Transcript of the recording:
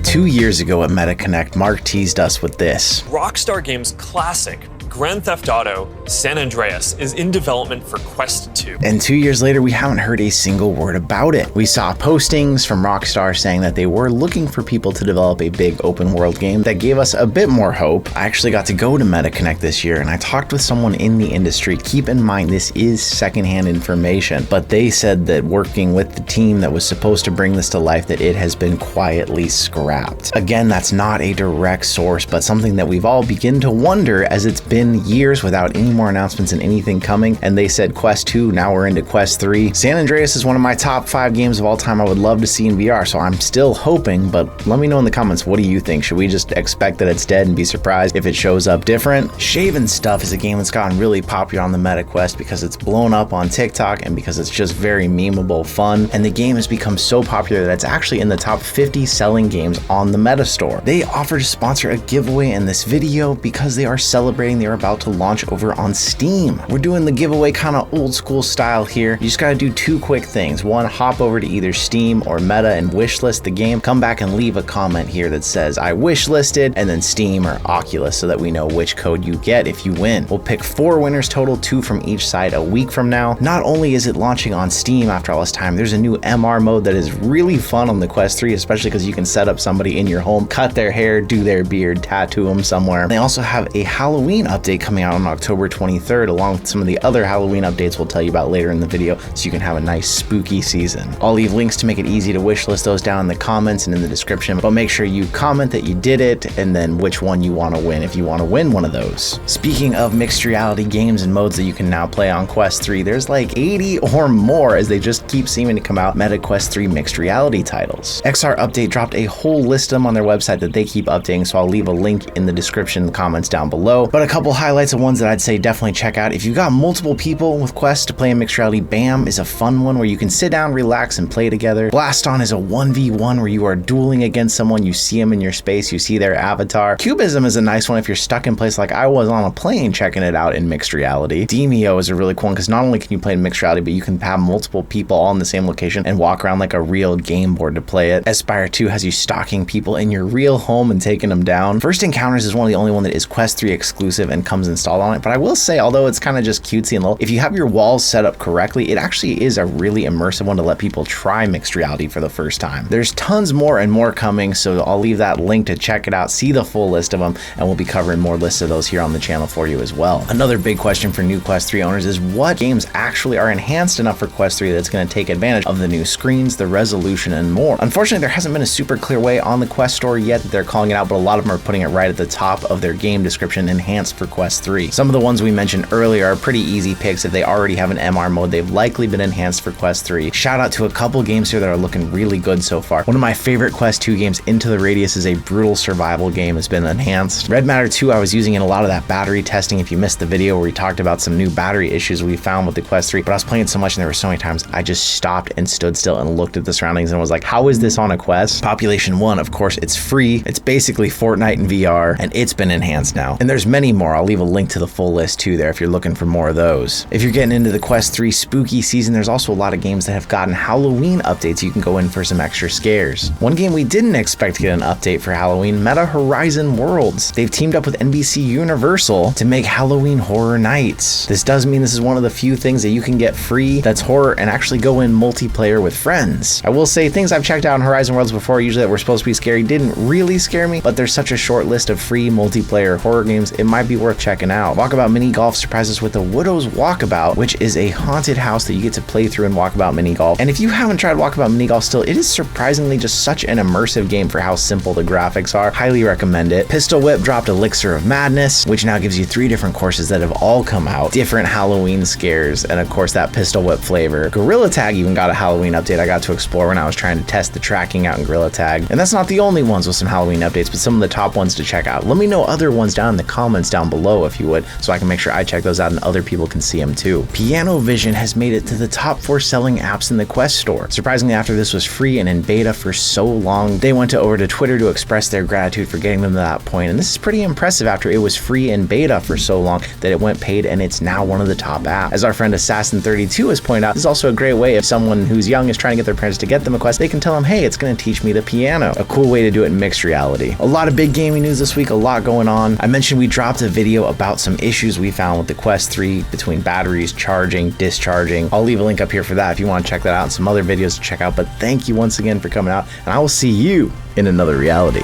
2 years ago at MetaConnect, Mark teased us with this. Rockstar Games' classic Grand Theft Auto San Andreas is in development for Quest 2. And 2 years later, we haven't heard a single word about it. We saw postings from Rockstar saying that they were looking for people to develop a big open world game that gave us a bit more hope. I actually got to go to MetaConnect this year and I talked with someone in the industry. Keep in mind, this is secondhand information, but they said that working with the team that was supposed to bring this to life, that it has been quietly scrapped. Again, that's not a direct source, but something that we've all begun to wonder as it's been years without any more announcements and anything coming, and they said Quest 2, now we're into Quest 3. San Andreas is one of my top 5 games of all time I would love to see in VR, so I'm still hoping, but let me know in the comments, what do you think? Should we just expect that it's dead and be surprised if it shows up different? Shaven Stuff is a game that's gotten really popular on the MetaQuest because it's blown up on TikTok and because it's just very memeable fun, and the game has become so popular that it's actually in the top 50 selling games on the Meta Store. They offered to sponsor a giveaway in this video because they are celebrating their about to launch over on Steam. We're doing the giveaway kind of old school style here. You just gotta do 2 quick things. One, hop over to either Steam or Meta and wishlist the game. Come back and leave a comment here that says I wishlisted, and then Steam or Oculus, so that we know which code you get if you win. We'll pick 4 winners total, 2 from each side a week from now. Not only is it launching on Steam after all this time, there's a new MR mode that is really fun on the Quest 3, especially because you can set up somebody in your home, cut their hair, do their beard, tattoo them somewhere. They also have a Halloween update coming out on October 23rd, along with some of the other Halloween updates we'll tell you about later in the video, so you can have a nice spooky season. I'll leave links to make it easy to wishlist those down in the comments and in the description, but make sure you comment that you did it and then which one you want to win if you want to win one of those. Speaking of mixed reality games and modes that you can now play on Quest 3, there's like 80 or more as they just keep seeming to come out Meta Quest 3 mixed reality titles. XR Update dropped a whole list of them on their website that they keep updating, so I'll leave a link in the description and comments down below. But a couple highlights of ones that I'd say definitely check out. If you've got multiple people with Quest to play in mixed reality, BAM is a fun one where you can sit down, relax, and play together. Blast On is a 1v1 where you are dueling against someone, you see them in your space, you see their avatar. Cubism is a nice one if you're stuck in place like I was on a plane checking it out in mixed reality. Demio is a really cool one because not only can you play in mixed reality, but you can have multiple people all in the same location and walk around like a real game board to play it. Aspire 2 has you stalking people in your real home and taking them down. First Encounters is one of the only one that is Quest 3 exclusive and comes installed on it, but I will say, although it's kind of just cutesy and little, if you have your walls set up correctly, it actually is a really immersive one to let people try mixed reality for the first time. There's tons more and more coming, so I'll leave that link to check it out, see the full list of them, and we'll be covering more lists of those here on the channel for you as well. Another big question for new Quest 3 owners is what games actually are enhanced enough for Quest 3 that's going to take advantage of the new screens, the resolution, and more. Unfortunately, there hasn't been a super clear way on the Quest store yet that they're calling it out, but a lot of them are putting it right at the top of their game description, enhanced for Quest 3. Some of the ones we mentioned earlier are pretty easy picks. If they already have an MR mode, they've likely been enhanced for Quest 3. Shout out to a couple games here that are looking really good so far. One of my favorite Quest 2 games, Into the Radius, is a brutal survival game, has been enhanced. Red Matter 2, I was using in a lot of that battery testing. If you missed the video where we talked about some new battery issues we found with the Quest 3, but I was playing it so much and there were so many times I just stopped and stood still and looked at the surroundings and was like, how is this on a Quest? Population 1, of course, it's free. It's basically Fortnite in VR, and it's been enhanced now. And there's many more. I'll leave a link to the full list too there if you're looking for more of those. If you're getting into the Quest 3 spooky season, there's also a lot of games that have gotten Halloween updates. You can go in for some extra scares. One game we didn't expect to get an update for Halloween, Meta Horizon Worlds. They've teamed up with NBC Universal to make Halloween Horror Nights. This does mean this is one of the few things that you can get free that's horror and actually go in multiplayer with friends. I will say things I've checked out in Horizon Worlds before, usually that were supposed to be scary, didn't really scare me, but there's such a short list of free multiplayer horror games, it might be worth checking out. Walkabout Mini Golf surprises with the Widow's Walkabout, which is a haunted house that you get to play through in Walkabout Mini Golf. And if you haven't tried Walkabout Mini Golf still, it is surprisingly just such an immersive game for how simple the graphics are. Highly recommend it. Pistol Whip dropped Elixir of Madness, which now gives you 3 different courses that have all come out, different Halloween scares, and of course that Pistol Whip flavor. Gorilla Tag even got a Halloween update I got to explore when I was trying to test the tracking out in Gorilla Tag. And that's not the only ones with some Halloween updates, but some of the top ones to check out. Let me know other ones down in the comments down below if you would, so I can make sure I check those out and other people can see them too. Piano Vision has made it to the top 4 selling apps in the Quest store. Surprisingly, after this was free and in beta for so long, they went over to Twitter to express their gratitude for getting them to that point. And this is pretty impressive after it was free in beta for so long that it went paid and it's now one of the top apps. As our friend Assassin32 has pointed out, this is also a great way if someone who's young is trying to get their parents to get them a Quest, they can tell them, hey, it's going to teach me the piano. A cool way to do it in mixed reality. A lot of big gaming news this week, a lot going on. I mentioned we dropped a video about some issues we found with the Quest 3 between batteries, charging, discharging. I'll leave a link up here for that if you want to check that out and some other videos to check out. But thank you once again for coming out, and I will see you in another reality.